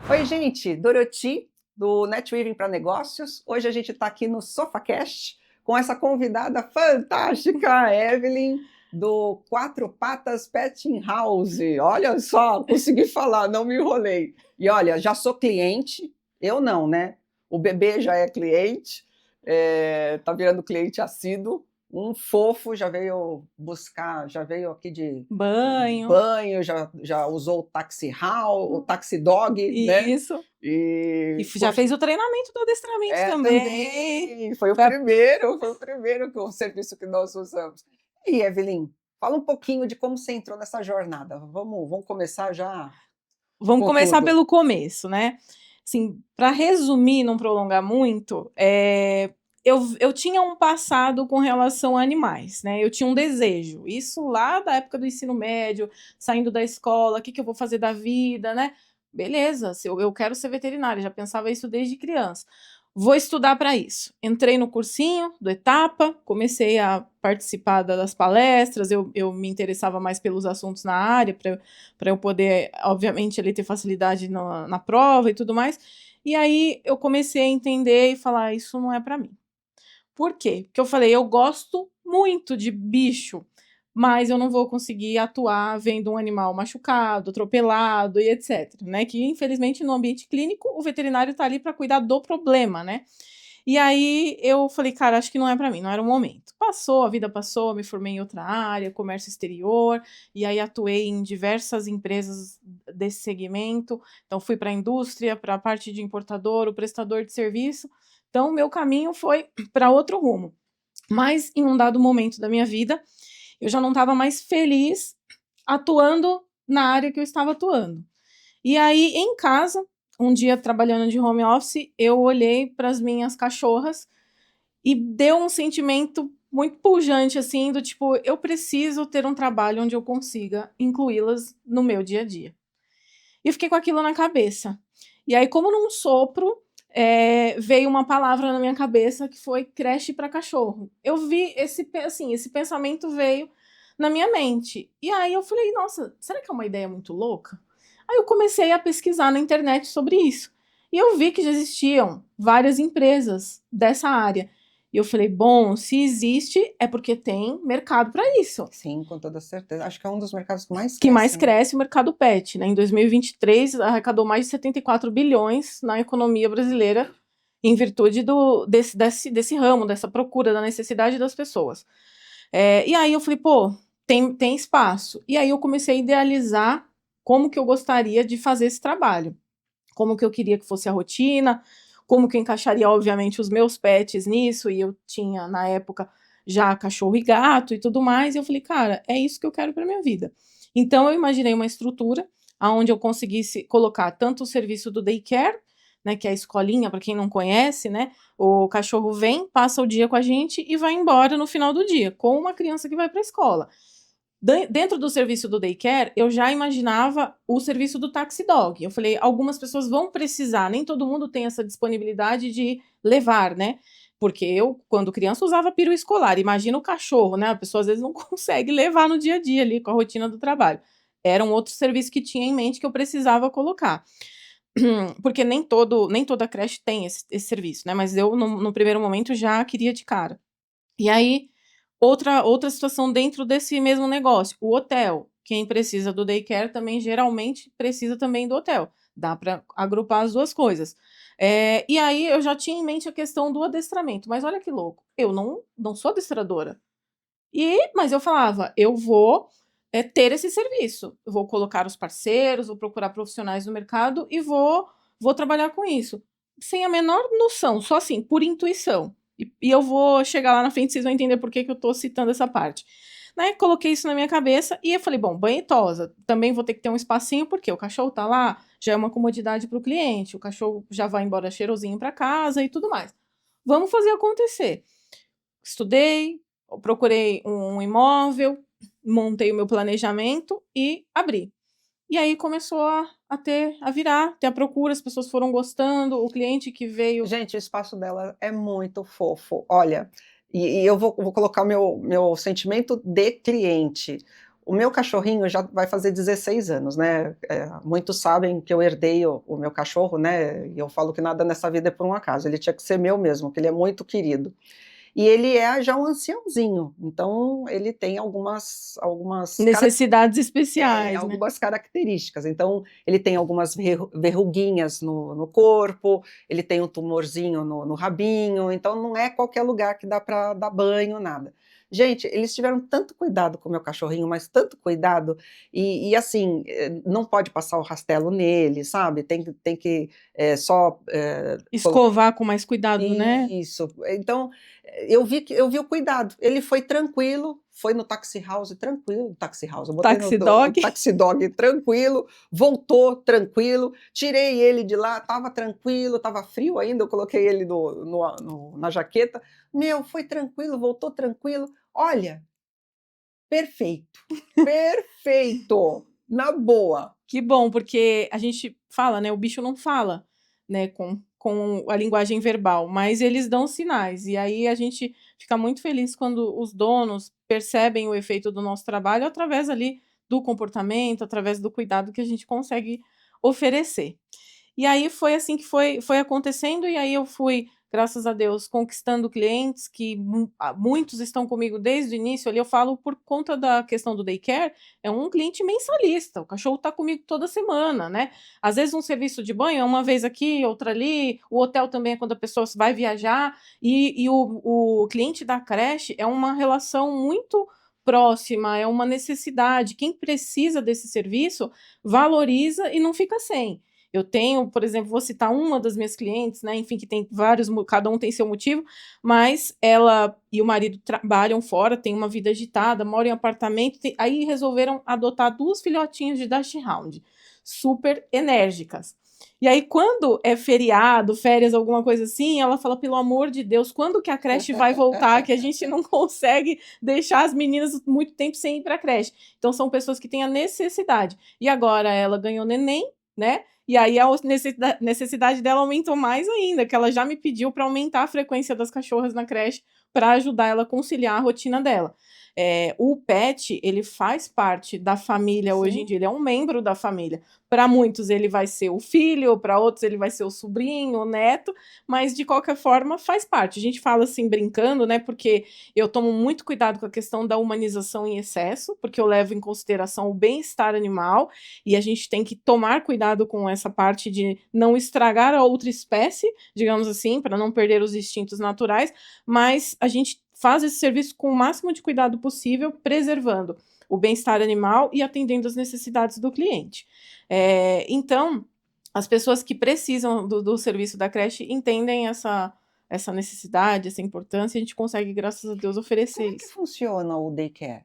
Oi, gente, Doroti, do NetWeaving para Negócios. Hoje a gente está aqui no SofaCast com essa convidada fantástica, a Evelyn, do Quatro Patas Petting House. Olha só, consegui falar, não me enrolei. E olha, já sou cliente, eu não, né? O bebê já é cliente, tá virando cliente assíduo. Um fofo já veio buscar, já veio aqui de Banho, banho, já usou o taxi house, o taxi dog, né? isso. E E, já poxa, fez o treinamento do adestramento também. também, foi o Foi a- primeiro, foi o primeiro que o serviço que nós usamos. E, Evelyn, fala um pouquinho de como você entrou nessa jornada. Vamos começar já Vamos com começar tudo. pelo começo, né? Assim, para resumir, não prolongar muito, eu tinha um passado com relação a animais, né? Eu tinha um desejo. Isso lá da época do ensino médio, saindo da escola, o que eu vou fazer da vida, né? Beleza, se eu quero ser veterinária, já pensava isso desde criança. Vou estudar para isso. Entrei no cursinho do Etapa, comecei a participar das palestras, eu me interessava mais pelos assuntos na área, para eu poder, obviamente, ali ter facilidade na prova e tudo mais. E aí eu comecei a entender e falar: isso não é para mim. Por quê? Porque eu falei: eu gosto muito de bicho, mas eu não vou conseguir atuar vendo um animal machucado, atropelado e etc. Né? Que infelizmente no ambiente clínico o veterinário está ali para cuidar do problema, né? E aí eu falei, cara, acho que não é para mim, não era o momento. Passou, a vida passou, me formei em outra área, comércio exterior, e aí atuei em diversas empresas desse segmento. Então fui para a indústria, para a parte de importador, o prestador de serviço. Então meu caminho foi para outro rumo. Mas em um dado momento da minha vida, eu já não estava mais feliz atuando na área que eu estava atuando. E aí, em casa, um dia trabalhando de home office, eu olhei para as minhas cachorras e deu um sentimento muito pujante, assim, do tipo, eu preciso ter um trabalho onde eu consiga incluí-las no meu dia a dia. E eu fiquei com aquilo na cabeça. E aí, como num sopro, veio uma palavra na minha cabeça que foi creche para cachorro. Eu vi esse pensamento veio na minha mente. E aí eu falei, nossa, será que é uma ideia muito louca? Aí eu comecei a pesquisar na internet sobre isso. E eu vi que já existiam várias empresas dessa área. E eu falei, bom, se existe é porque tem mercado para isso. Sim, com toda certeza. Acho que é um dos mercados que mais Que mais cresce, né? cresce o mercado pet, né? Em 2023, arrecadou mais de 74 bilhões na economia brasileira em virtude desse ramo, dessa procura, da necessidade das pessoas. E aí eu falei, pô, tem espaço. E aí eu comecei a idealizar como que eu gostaria de fazer esse trabalho, como que eu queria que fosse a rotina, como que eu encaixaria, obviamente, os meus pets nisso, e eu tinha, na época, já cachorro e gato e tudo mais, e eu falei, cara, é isso que eu quero para minha vida. Então eu imaginei uma estrutura onde eu conseguisse colocar tanto o serviço do daycare, né, que é a escolinha, para quem não conhece, né, o cachorro vem, passa o dia com a gente e vai embora no final do dia, com uma criança que vai para a escola. Dentro do serviço do daycare, eu já imaginava o serviço do taxi dog. Eu falei, algumas pessoas vão precisar, nem todo mundo tem essa disponibilidade de levar, né? Porque eu, quando criança, usava peru escolar. Imagina o cachorro, né? A pessoa às vezes não consegue levar no dia a dia ali com a rotina do trabalho. Era um outro serviço que tinha em mente que eu precisava colocar. Porque nem toda creche tem esse serviço, né? Mas eu, no primeiro momento, já queria de cara. E aí, outra situação dentro desse mesmo negócio, o hotel. Quem precisa do daycare também geralmente precisa também do hotel. Dá para agrupar as duas coisas. E aí eu já tinha em mente a questão do adestramento, mas olha que louco, eu não sou adestradora. Mas eu falava, eu vou ter esse serviço, eu vou colocar os parceiros, vou procurar profissionais no mercado e vou trabalhar com isso. Sem a menor noção, só assim, por intuição. E eu vou chegar lá na frente, vocês vão entender por que eu estou citando essa parte. Né, coloquei isso na minha cabeça e eu falei, bom, banho e tosa, também vou ter que ter um espacinho, porque o cachorro tá lá, já é uma comodidade para o cliente, o cachorro já vai embora cheirosinho para casa e tudo mais. Vamos fazer acontecer. Estudei, procurei um imóvel, montei o meu planejamento e abri. E aí começou a virar, ter a procura, as pessoas foram gostando, o cliente que veio. Gente, o espaço dela é muito fofo. Olha, e eu vou colocar o meu sentimento de cliente. O meu cachorrinho já vai fazer 16 anos, né? Muitos sabem que eu herdei o meu cachorro, né? E eu falo que nada nessa vida é por um acaso. Ele tinha que ser meu mesmo, que ele é muito querido. E ele é já um anciãozinho, então ele tem Necessidades especiais, né? algumas características. Então, ele tem algumas verruguinhas no corpo, ele tem um tumorzinho no rabinho, então não é qualquer lugar que dá para dar banho, nada. Gente, eles tiveram tanto cuidado com o meu cachorrinho, mas tanto cuidado, e assim, não pode passar o rastelo nele, sabe? Tem que só Escovar com mais cuidado, né? isso. Então, eu vi o cuidado. Ele foi tranquilo, foi no taxi house tranquilo, taxi house, eu botei Taxi o dog. taxi dog tranquilo, voltou tranquilo, tirei ele de lá, estava tranquilo, estava frio ainda, eu coloquei ele na jaqueta. Meu, foi tranquilo, voltou tranquilo. Olha, perfeito, perfeito, na boa. Que bom, porque a gente fala, né? O bicho não fala, né? Com a linguagem verbal, mas eles dão sinais. E aí a gente fica muito feliz quando os donos percebem o efeito do nosso trabalho através ali do comportamento, através do cuidado que a gente consegue oferecer. E aí foi assim que foi acontecendo, e aí eu fui, graças a Deus, conquistando clientes que muitos estão comigo desde o início. Ali eu falo por conta da questão do daycare, é um cliente mensalista, o cachorro está comigo toda semana, né? Às vezes um serviço de banho é uma vez aqui, outra ali, o hotel também é quando a pessoa vai viajar, e o cliente da creche é uma relação muito próxima, é uma necessidade. Quem precisa desse serviço valoriza e não fica sem. Eu tenho, por exemplo, vou citar uma das minhas clientes, né? Enfim, que tem vários, cada um tem seu motivo, mas ela e o marido trabalham fora, têm uma vida agitada, moram em apartamento, aí resolveram adotar 2 filhotinhas de Dachshund, super enérgicas. E aí, quando é feriado, férias, alguma coisa assim, ela fala, pelo amor de Deus, quando que a creche vai voltar? Que a gente não consegue deixar as meninas muito tempo sem ir para a creche. Então, são pessoas que têm a necessidade. E agora ela ganhou neném, né? E aí a necessidade dela aumentou mais ainda, que ela já me pediu para aumentar a frequência das cachorras na creche para ajudar ela a conciliar a rotina dela. O pet, ele faz parte da família. Sim. Hoje em dia, ele é um membro da família. Para muitos ele vai ser o filho, para outros ele vai ser o sobrinho, o neto, mas de qualquer forma faz parte. A gente fala assim brincando, né? Porque eu tomo muito cuidado com a questão da humanização em excesso, porque eu levo em consideração o bem-estar animal, e a gente tem que tomar cuidado com essa parte de não estragar a outra espécie, digamos assim, para não perder os instintos naturais, mas a gente faz esse serviço com o máximo de cuidado possível, preservando o bem-estar animal e atendendo às necessidades do cliente. Então, as pessoas que precisam do serviço da creche entendem essa necessidade, essa importância, e a gente consegue, graças a Deus, oferecer Como é que isso. funciona o daycare?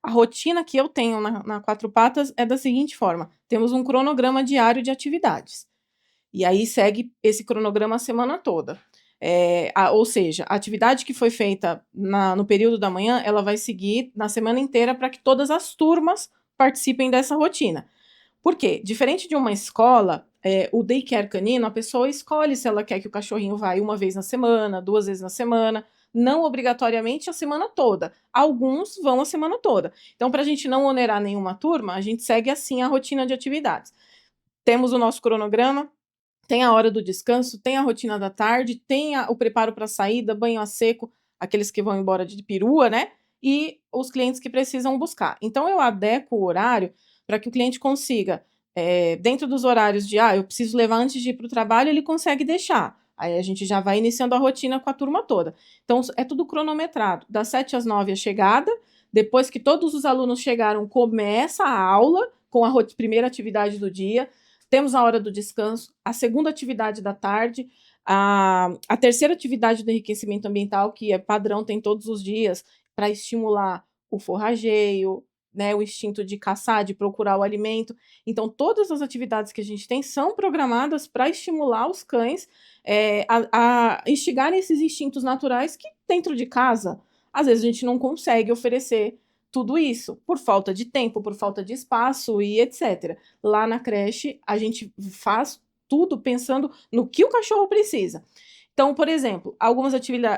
A rotina que eu tenho na Quatro Patas é da seguinte forma: temos um cronograma diário de atividades. E aí segue esse cronograma a semana toda. Ou seja, a atividade que foi feita no período da manhã, ela vai seguir na semana inteira para que todas as turmas participem dessa rotina. Por quê? Diferente de uma escola, o daycare canino, a pessoa escolhe se ela quer que o cachorrinho vá uma vez na semana, 2 vezes na semana, não obrigatoriamente a semana toda. Alguns vão a semana toda. Então, para a gente não onerar nenhuma turma, a gente segue assim a rotina de atividades. Temos o nosso cronograma, tem a hora do descanso, tem a rotina da tarde, tem o preparo para a saída, banho a seco, aqueles que vão embora de perua, né? E os clientes que precisam buscar. Então, eu adequo o horário para que o cliente consiga, dentro dos horários de, eu preciso levar antes de ir para o trabalho, ele consegue deixar. Aí a gente já vai iniciando a rotina com a turma toda. Então, é tudo cronometrado. Das 7 às 9 a chegada, depois que todos os alunos chegaram, começa a aula com a primeira atividade do dia. Temos a hora do descanso, a segunda atividade da tarde, a terceira atividade do enriquecimento ambiental, que é padrão, tem todos os dias, para estimular o forrageio, né, o instinto de caçar, de procurar o alimento. Então, todas as atividades que a gente tem são programadas para estimular os cães a instigarem esses instintos naturais que, dentro de casa, às vezes a gente não consegue oferecer tudo isso, por falta de tempo, por falta de espaço e etc. Lá na creche, a gente faz tudo pensando no que o cachorro precisa. Então, por exemplo, algumas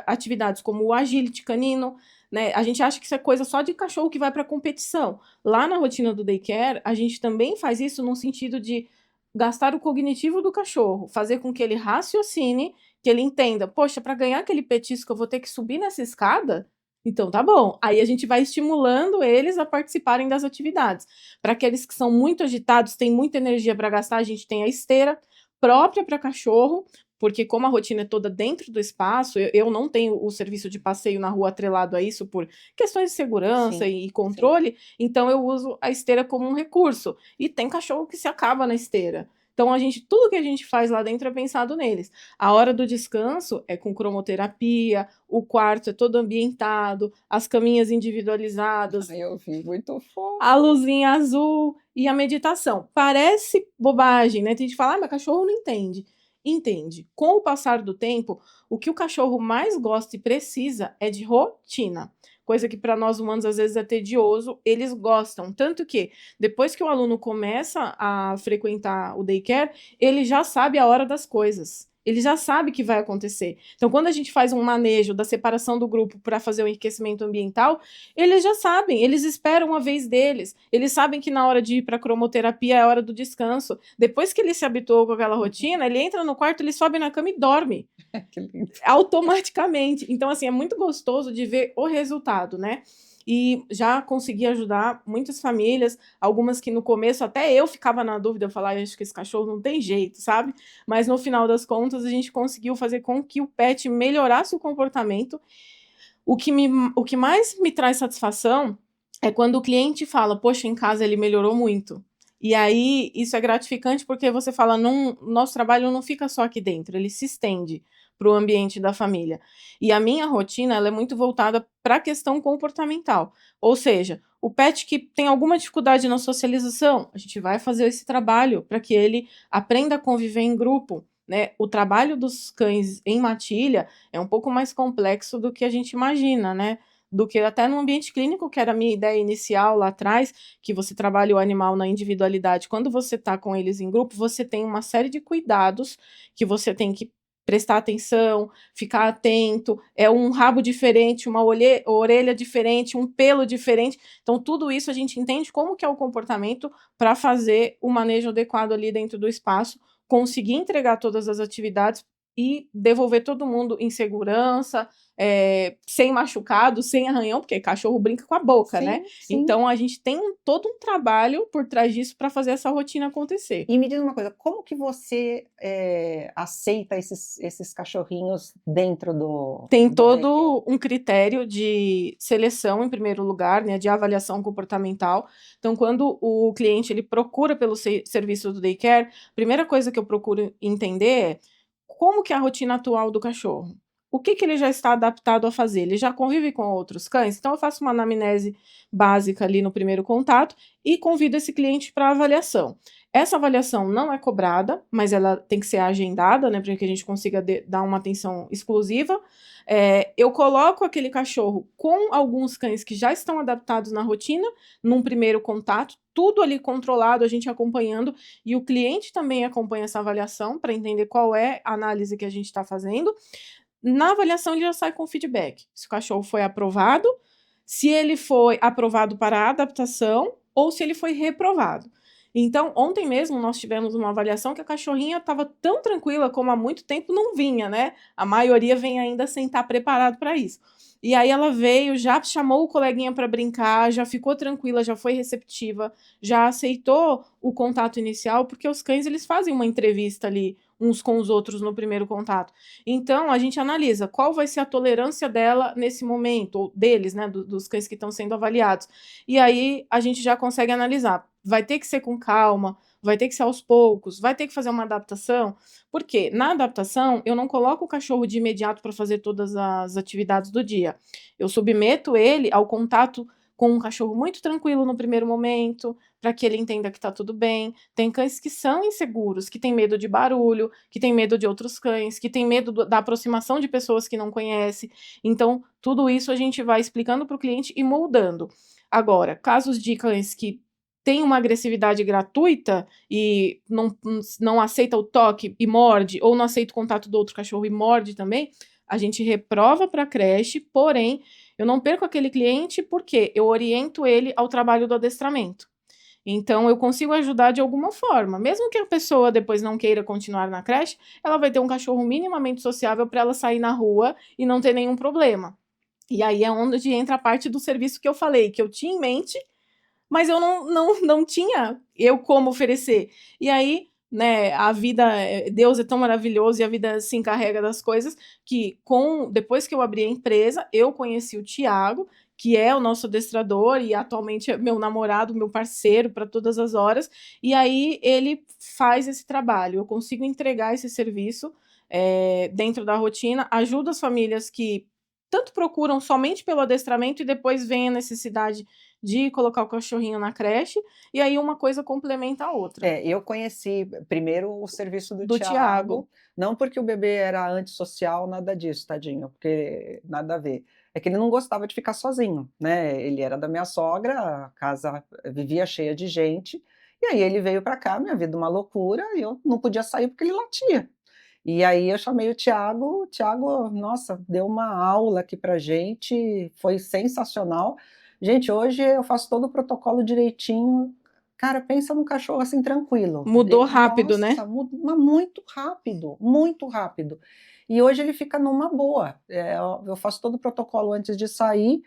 atividades como o agility canino, né? A gente acha que isso é coisa só de cachorro que vai para competição. Lá na rotina do daycare, a gente também faz isso no sentido de gastar o cognitivo do cachorro, fazer com que ele raciocine, que ele entenda, poxa, para ganhar aquele petisco eu vou ter que subir nessa escada? Então tá bom. Aí a gente vai estimulando eles a participarem das atividades. Para aqueles que são muito agitados, têm muita energia para gastar, a gente tem a esteira própria para cachorro, porque como a rotina é toda dentro do espaço, eu não tenho o serviço de passeio na rua atrelado a isso por questões de segurança Sim, e controle, então eu uso a esteira como um recurso. E tem cachorro que se acaba na esteira. Então, tudo que a gente faz lá dentro é pensado neles. A hora do descanso é com cromoterapia, o quarto é todo ambientado, as caminhas individualizadas, eu vi, muito fofo. a luzinha azul e a meditação. Parece bobagem, né? Tem gente que fala, mas cachorro não entende. Entende. Com o passar do tempo, o que o cachorro mais gosta e precisa é de rotina. Coisa que para nós humanos às vezes é tedioso, eles gostam. Tanto que, depois que o aluno começa a frequentar o daycare, ele já sabe a hora das coisas. Ele já sabe que vai acontecer. Então, quando a gente faz um manejo da separação do grupo para fazer o enriquecimento ambiental, eles já sabem, eles esperam a vez deles. Eles sabem que na hora de ir para a cromoterapia é a hora do descanso. Depois que ele se habituou com aquela rotina, ele entra no quarto, ele sobe na cama e dorme. Que lindo. Automaticamente. Então, assim, é muito gostoso de ver o resultado, né? E já consegui ajudar muitas famílias, algumas que no começo até eu ficava na dúvida, eu falava, acho que esse cachorro não tem jeito, sabe? Mas no final das contas, a gente conseguiu fazer com que o pet melhorasse o comportamento. O que mais me traz satisfação é quando o cliente fala, poxa, em casa ele melhorou muito. E aí, isso é gratificante porque você fala, nosso trabalho não fica só aqui dentro, ele se estende para o ambiente da família. E a minha rotina, ela é muito voltada para a questão comportamental. Ou seja, o pet que tem alguma dificuldade na socialização, a gente vai fazer esse trabalho para que ele aprenda a conviver em grupo, né? O trabalho dos cães em matilha é um pouco mais complexo do que a gente imagina, né? Do que até no ambiente clínico, que era a minha ideia inicial lá atrás, que você trabalha o animal na individualidade. Quando você está com eles em grupo, você tem uma série de cuidados que você tem que prestar atenção, ficar atento, é um rabo diferente, uma orelha diferente, um pelo diferente. Então, tudo isso a gente entende como que é o comportamento para fazer o manejo adequado ali dentro do espaço, conseguir entregar todas as atividades e devolver todo mundo em segurança, sem machucado, sem arranhão, porque cachorro brinca com a boca, Sim, né? sim. Então, a gente tem todo um trabalho por trás disso para fazer essa rotina acontecer. E me diz uma coisa, como que você aceita esses cachorrinhos dentro Tem do daycare? todo um critério de seleção, em primeiro lugar, né, de avaliação comportamental. Então, quando o cliente ele procura pelo serviço do daycare, a primeira coisa que eu procuro entender é como que é a rotina atual do cachorro. O que ele já está adaptado a fazer? Ele já convive com outros cães? Então, eu faço uma anamnese básica ali no primeiro contato e convido esse cliente para avaliação. Essa avaliação não é cobrada, mas ela tem que ser agendada, né, para que a gente consiga dar uma atenção exclusiva. Eu coloco aquele cachorro com alguns cães que já estão adaptados na rotina, num primeiro contato, tudo ali controlado, a gente acompanhando, e o cliente também acompanha essa avaliação para entender qual é a análise que a gente está fazendo. Na avaliação, ele já sai com feedback. Se o cachorro foi aprovado, se ele foi aprovado para adaptação ou se ele foi reprovado. Então, ontem mesmo nós tivemos uma avaliação que a cachorrinha estava tão tranquila como há muito tempo não vinha, né? A maioria vem ainda sem estar preparado para isso. E aí ela veio, já chamou o coleguinha para brincar, já ficou tranquila, já foi receptiva, já aceitou o contato inicial, porque os cães eles fazem uma entrevista ali uns com os outros no primeiro contato. Então, a gente analisa qual vai ser a tolerância dela nesse momento, ou deles, né, dos cães que estão sendo avaliados. E aí, a gente já consegue analisar. Vai ter que ser com calma, vai ter que ser aos poucos, vai ter que fazer uma adaptação. Porque na adaptação, eu não coloco o cachorro de imediato para fazer todas as atividades do dia. Eu submeto ele ao contato com um cachorro muito tranquilo no primeiro momento, para que ele entenda que está tudo bem. Tem cães que são inseguros, que têm medo de barulho, que têm medo de outros cães, que têm medo da aproximação de pessoas que não conhece. Então, tudo isso a gente vai explicando para o cliente e moldando. Agora, casos de cães que têm uma agressividade gratuita e não aceita o toque e morde, ou não aceita o contato do outro cachorro e morde também, a gente reprova para a creche, porém, Eu não perco aquele cliente porque eu oriento ele ao trabalho do adestramento. Então, eu consigo ajudar de alguma forma. Mesmo que a pessoa depois não queira continuar na creche, ela vai ter um cachorro minimamente sociável para ela sair na rua e não ter nenhum problema. E aí é onde entra a parte do serviço que eu falei, que eu tinha em mente, mas eu não tinha eu como oferecer. E aí, né, a vida, Deus é tão maravilhoso e a vida se encarrega das coisas que depois que eu abri a empresa, eu conheci o Thiago, que é o nosso adestrador e atualmente é meu namorado, meu parceiro para todas as horas, e aí ele faz esse trabalho, eu consigo entregar esse serviço dentro da rotina, ajuda as famílias que tanto procuram somente pelo adestramento e depois vem a necessidade de colocar o cachorrinho na creche, e aí uma coisa complementa a outra. Eu conheci primeiro o serviço do Do Thiago, Thiago. não porque o bebê era antissocial, nada disso, tadinho, porque nada a ver. É que ele não gostava de ficar sozinho, né? Ele era da minha sogra, a casa vivia cheia de gente, e aí ele veio para cá, minha vida uma loucura, e eu não podia sair porque ele latia. E aí eu chamei o Thiago, nossa, deu uma aula aqui pra gente, foi sensacional. Gente, hoje eu faço todo o protocolo direitinho. Cara, pensa num cachorro assim tranquilo. Mudou rápido, né? Nossa, mas muito rápido, muito rápido. E hoje ele fica numa boa. Eu faço todo o protocolo antes de sair.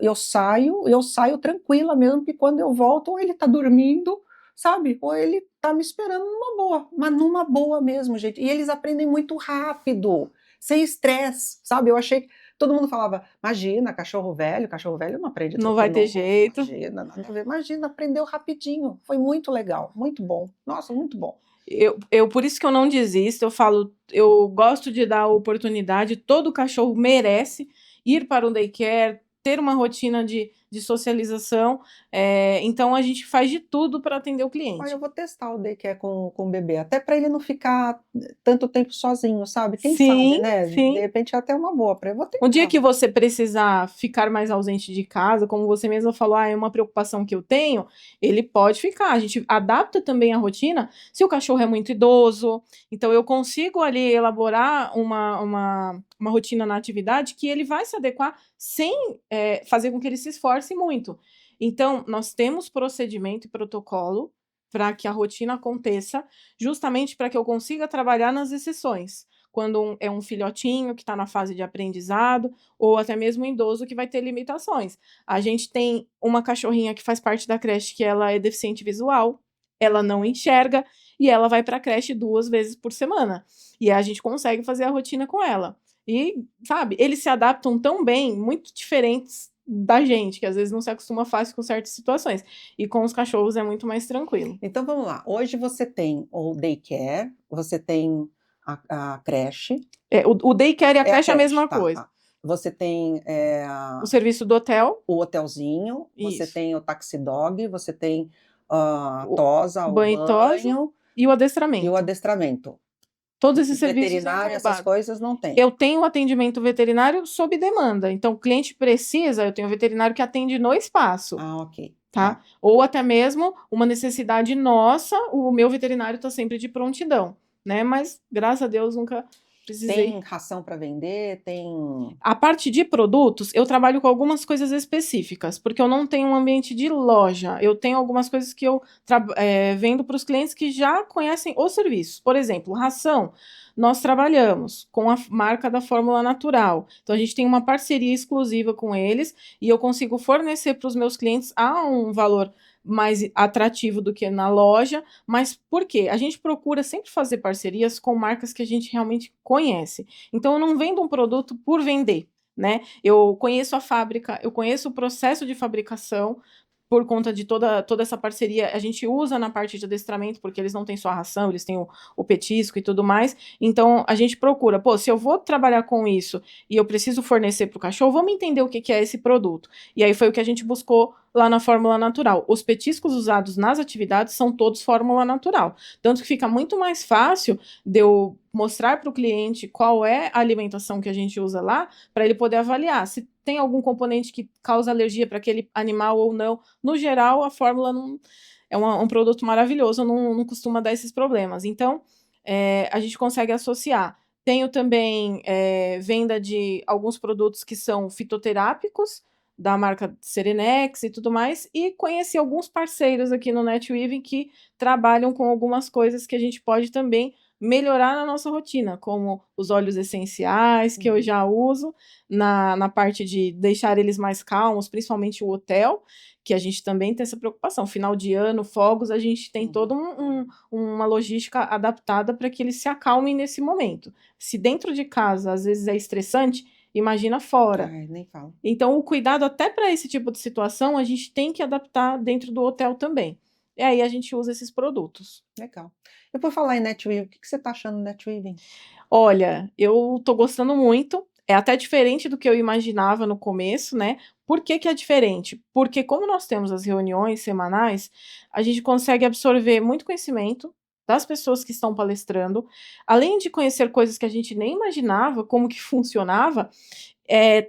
Eu saio tranquila mesmo, que quando eu volto, ou ele tá dormindo, sabe? Ou ele tá me esperando numa boa, mas numa boa mesmo, gente. E eles aprendem muito rápido, sem estresse, sabe? Eu achei que todo mundo falava, imagina, cachorro velho não aprende Não tudo vai ter novo, jeito. imagina, nada a ver. Imagina, aprendeu rapidinho, foi muito legal, muito bom, nossa, muito bom. Por isso que eu não desisto, eu falo, eu gosto de dar oportunidade, todo cachorro merece ir para um daycare, ter uma rotina de socialização, então a gente faz de tudo para atender o Olha, cliente. eu vou testar o daycare com o bebê, até para ele não ficar tanto tempo sozinho, sabe? Quem Sim, sabe, né? De sim. repente é até uma boa para eu vou Um dia tentar. que você precisar ficar mais ausente de casa, como você mesma falou, é uma preocupação que eu tenho, ele pode ficar. A gente adapta também a rotina se o cachorro é muito idoso. Então, eu consigo ali elaborar uma rotina na atividade que ele vai se adequar sem fazer com que ele se esforce muito. Então, nós temos procedimento e protocolo para que a rotina aconteça, justamente para que eu consiga trabalhar nas exceções quando é um filhotinho que está na fase de aprendizado, ou até mesmo um idoso que vai ter limitações. A gente tem uma cachorrinha que faz parte da creche que ela é deficiente visual, ela não enxerga, e ela vai para a creche 2 vezes por semana. E a gente consegue fazer a rotina com ela. E, sabe, eles se adaptam tão bem, muito diferentes da gente, que às vezes não se acostuma fácil com certas situações. E com os cachorros é muito mais tranquilo. Então vamos lá. Hoje você tem o daycare, você tem a creche. O daycare e a creche é a mesma tá, coisa. tá. Você tem O serviço do hotel. o hotelzinho, você Isso. tem o taxi dog, você tem a tosa, o banho e tosa banho e o adestramento. e o adestramento. Todos esses serviços Veterinário, essas englobados. coisas não tem. Eu tenho atendimento veterinário sob demanda. Então, o cliente precisa, eu tenho veterinário que atende no espaço. Ah, ok. Tá? Ou até mesmo uma necessidade nossa, o meu veterinário está sempre de prontidão, né? Mas, graças a Deus, nunca precisei. Tem ração para vender? Tem. A parte de produtos, eu trabalho com algumas coisas específicas, porque eu não tenho um ambiente de loja. Eu tenho algumas coisas que eu vendo para os clientes que já conhecem o serviço. Por exemplo, ração. Nós trabalhamos com a marca da Fórmula Natural. Então, a gente tem uma parceria exclusiva com eles e eu consigo fornecer para os meus clientes a um valor mais atrativo do que na loja, mas por quê? A gente procura sempre fazer parcerias com marcas que a gente realmente conhece. Então, eu não vendo um produto por vender, né? Eu conheço a fábrica, eu conheço o processo de fabricação, por conta de toda essa parceria, a gente usa na parte de adestramento, porque eles não têm só a ração, eles têm o petisco e tudo mais. Então, a gente procura, se eu vou trabalhar com isso e eu preciso fornecer para o cachorro, vamos entender o que é esse produto. E aí foi o que a gente buscou lá na Fórmula Natural. Os petiscos usados nas atividades são todos Fórmula Natural. Tanto que fica muito mais fácil de eu mostrar para o cliente qual é a alimentação que a gente usa lá, para ele poder avaliar se tem algum componente que causa alergia para aquele animal ou não. No geral, a fórmula não é um produto maravilhoso, não costuma dar esses problemas. Então, a gente consegue associar Tenho também venda de alguns produtos que são fitoterápicos, da marca Serenex e tudo mais, e conheci alguns parceiros aqui no NetWeaving que trabalham com algumas coisas que a gente pode também melhorar na nossa rotina, como os óleos essenciais, que eu já uso, na parte de deixar eles mais calmos, principalmente o hotel, que a gente também tem essa preocupação. Final de ano, fogos, a gente tem toda uma logística adaptada para que eles se acalmem nesse momento. Se dentro de casa, às vezes, é estressante, imagina fora. Ai, nem falo. Então, o cuidado até para esse tipo de situação, a gente tem que adaptar dentro do hotel também. E aí a gente usa esses produtos. Legal. E por falar em NetWeaving, o que você está achando do NetWeaving? Olha, eu tô gostando muito. É até diferente do que eu imaginava no começo, né? Por que que é diferente? Porque como nós temos as reuniões semanais, a gente consegue absorver muito conhecimento das pessoas que estão palestrando, além de conhecer coisas que a gente nem imaginava como que funcionava,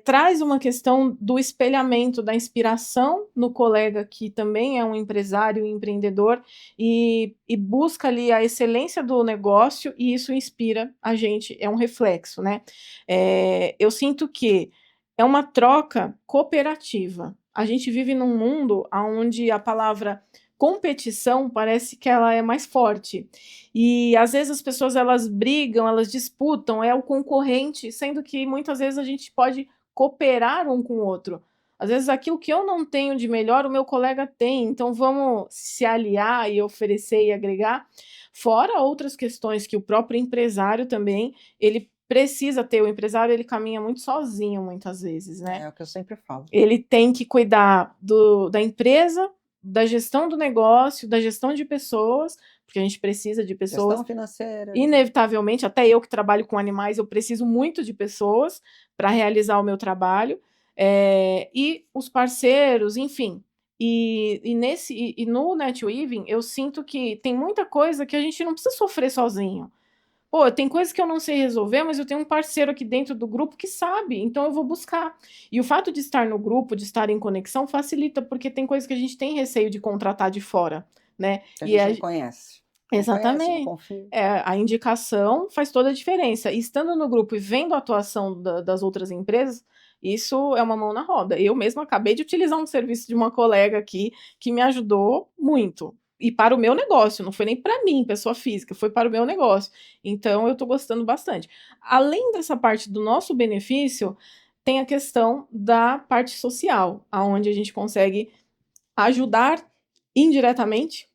traz uma questão do espelhamento, da inspiração no colega que também é um empresário e empreendedor e busca ali a excelência do negócio e isso inspira a gente, é um reflexo, né? Eu sinto que é uma troca cooperativa. A gente vive num mundo onde a palavra competição parece que ela é mais forte. E às vezes as pessoas elas brigam, elas disputam, é o concorrente, sendo que muitas vezes a gente pode cooperar um com o outro. Às vezes aquilo que eu não tenho de melhor, o meu colega tem, então vamos se aliar e oferecer e agregar. Fora outras questões que o próprio empresário também, ele precisa ter, o empresário ele caminha muito sozinho muitas vezes, né? É o que eu sempre falo. Ele tem que cuidar da empresa, da gestão do negócio, da gestão de pessoas, porque a gente precisa de pessoas. Gestão financeira. Inevitavelmente, até eu que trabalho com animais, eu preciso muito de pessoas para realizar o meu trabalho, e os parceiros, enfim. E no NetWeaving, eu sinto que tem muita coisa que a gente não precisa sofrer sozinho. Pô, tem coisas que eu não sei resolver, mas eu tenho um parceiro aqui dentro do grupo que sabe, então eu vou buscar. E o fato de estar no grupo, de estar em conexão, facilita, porque tem coisas que a gente tem receio de contratar de fora, né? Que a gente não conhece. Exatamente. Não confio. A indicação faz toda a diferença. E estando no grupo e vendo a atuação das outras empresas, isso é uma mão na roda. Eu mesma acabei de utilizar um serviço de uma colega aqui que me ajudou muito. E para o meu negócio, não foi nem para mim, pessoa física, foi para o meu negócio. Então, eu estou gostando bastante. Além dessa parte do nosso benefício, tem a questão da parte social, aonde a gente consegue ajudar indiretamente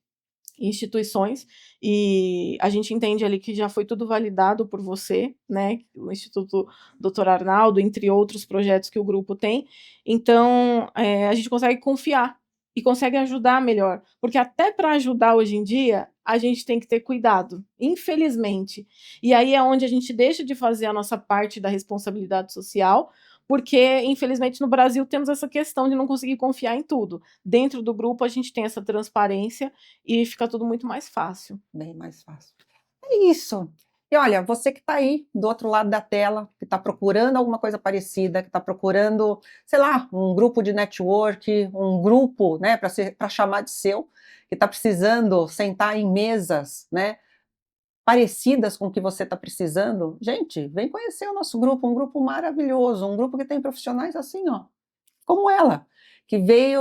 instituições, e a gente entende ali que já foi tudo validado por você, né, o Instituto Dr. Arnaldo, entre outros projetos que o grupo tem, então a gente consegue confiar e consegue ajudar melhor, porque até para ajudar hoje em dia, a gente tem que ter cuidado, infelizmente, e aí é onde a gente deixa de fazer a nossa parte da responsabilidade social, porque, infelizmente, no Brasil temos essa questão de não conseguir confiar em tudo. Dentro do grupo, a gente tem essa transparência e fica tudo muito mais fácil. Bem mais fácil. É isso. E olha, você que está aí do outro lado da tela, que está procurando alguma coisa parecida, que está procurando, sei lá, um grupo de network, um grupo, né, para chamar de seu, que está precisando sentar em mesas, né, parecidas com o que você está precisando, gente, vem conhecer o nosso grupo, um grupo maravilhoso, um grupo que tem profissionais assim, ó, como ela, que veio,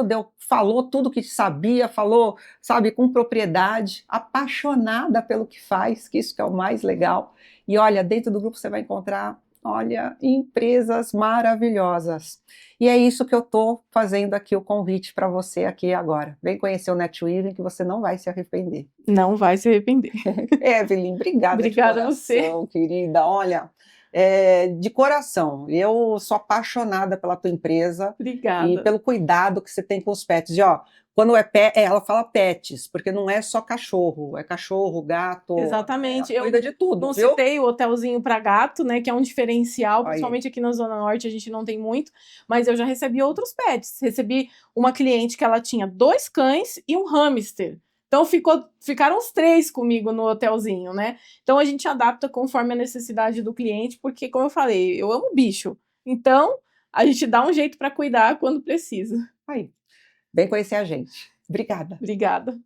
falou tudo que sabia, falou, sabe, com propriedade, apaixonada pelo que faz, que isso que é o mais legal. E olha, dentro do grupo você vai encontrar, olha, empresas maravilhosas. E é isso que eu estou fazendo aqui, o convite para você aqui agora. Vem conhecer o NetWeaving que você não vai se arrepender. Não vai se arrepender. Evelyn, obrigada. Obrigada de a você. Querida. Olha, de coração, eu sou apaixonada pela tua empresa. Obrigada. E pelo cuidado que você tem com os pets. E ó, quando é pet, ela fala pets, porque não é só cachorro, é cachorro, gato. Exatamente. Cuida de tudo, não viu? Citei o hotelzinho para gato, né, que é um diferencial, principalmente aqui na Zona Norte a gente não tem muito, mas eu já recebi outros pets. Recebi uma cliente que ela tinha 2 cães e um hamster. Então ficaram os 3 comigo no hotelzinho, né? Então a gente adapta conforme a necessidade do cliente, porque como eu falei, eu amo bicho. Então a gente dá um jeito para cuidar quando precisa. Aí, vem conhecer a gente. Obrigada. Obrigada.